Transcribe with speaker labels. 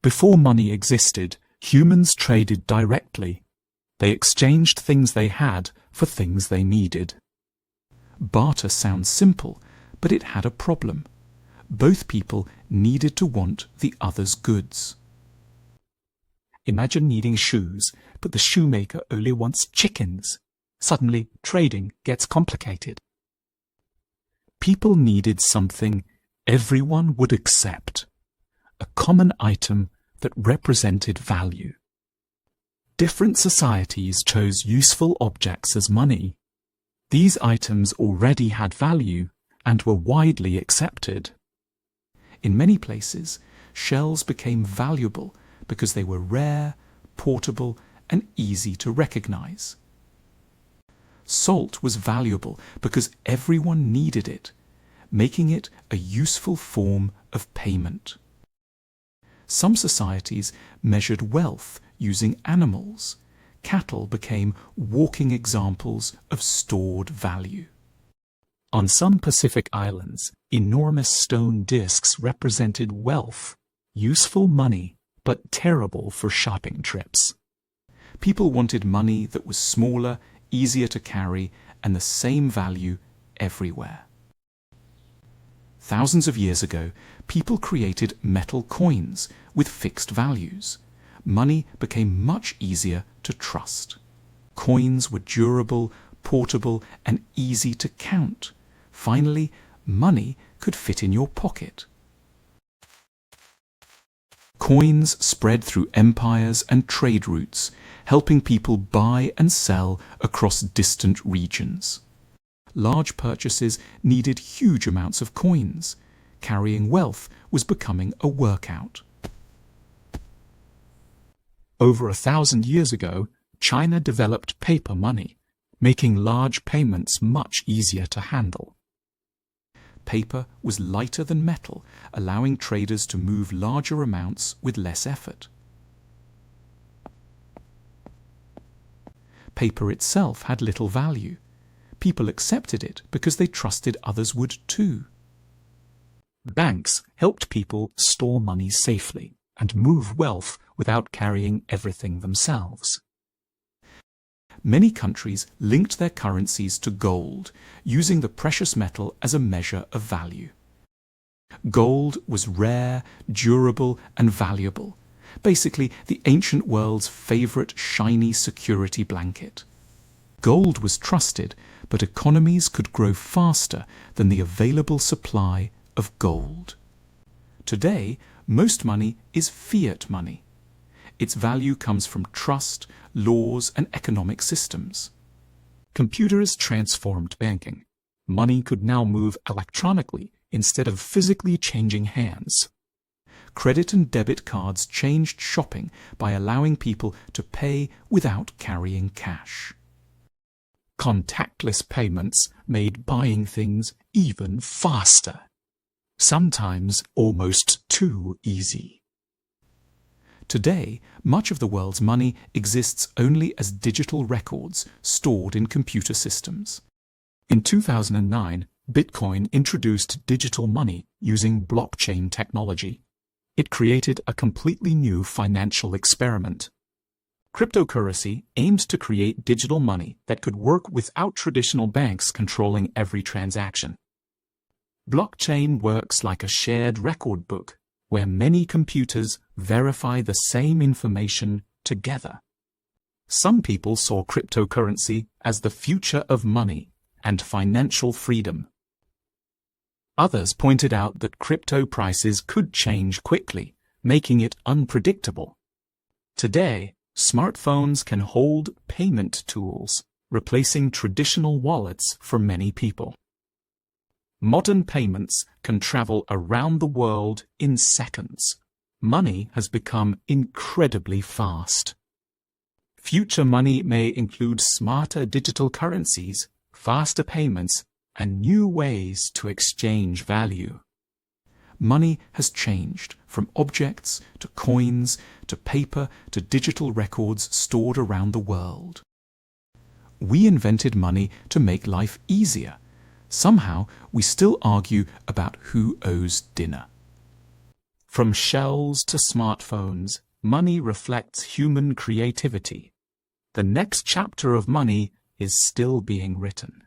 Speaker 1: Before money existed, humans traded directly. They exchanged things they had for things they needed. Barter sounds simple, but it had a problem. Both people needed to want the other's goods. Imagine needing shoes, but the shoemaker only wants chickens. Suddenly, trading gets complicated. People needed something everyone would accept, a common item that represented value. Different societies chose useful objects as money. These items already had value and were widely accepted. In many places, shells became valuable because they were rare, portable, and easy to recognize. Salt was valuable because everyone needed it, making it a useful form of payment. Some societies measured wealth using animals. Cattle became walking examples of stored value. On some Pacific islands, enormous stone discs represented wealth, useful money, but terrible for shopping trips. People wanted money that was smaller, easier to carry, and the same value everywhere. Thousands of years ago, people created metal coins with fixed values. Money became much easier to trust. Coins were durable, portable, and easy to count. Finally, money could fit in your pocket. Coins spread through empires and trade routes, helping people buy and sell across distant regions. Large purchases needed huge amounts of coins. Carrying wealth was becoming a workout. Over 1,000 years ago, China developed paper money, making large payments much easier to handle. Paper was lighter than metal, allowing traders to move larger amounts with less effort. Paper itself had little value. People accepted it because they trusted others would too. Banks helped people store money safely and move wealth without carrying everything themselves. Many countries linked their currencies to gold, using the precious metal as a measure of value. Gold was rare, durable, and valuable, basically the ancient world's favorite shiny security blanket. Gold was trusted, but economies could grow faster than the available supply of gold. Today, most money is fiat money. Its value comes from trust, laws, and economic systems. Computers transformed banking. Money could now move electronically instead of physically changing hands. Credit and debit cards changed shopping by allowing people to pay without carrying cash. Contactless payments made buying things even faster. Sometimes almost too easy. Today, much of the world's money exists only as digital records stored in computer systems. In 2009, Bitcoin introduced digital money using blockchain technology. It created a completely new financial experiment. Cryptocurrency aimed to create digital money that could work without traditional banks controlling every transaction. Blockchain works like a shared record book, where many computers verify the same information together. Some people saw cryptocurrency as the future of money and financial freedom. Others pointed out that crypto prices could change quickly, making it unpredictable. Today, smartphones can hold payment tools, replacing traditional wallets for many people. Modern payments can travel around the world in seconds. Money has become incredibly fast. Future money may include smarter digital currencies, faster payments, and new ways to exchange value. Money has changed from objects to coins to paper to digital records stored around the world. We invented money to make life easier. Somehow, we still argue about who owes dinner. From shells to smartphones, money reflects human creativity. The next chapter of money is still being written.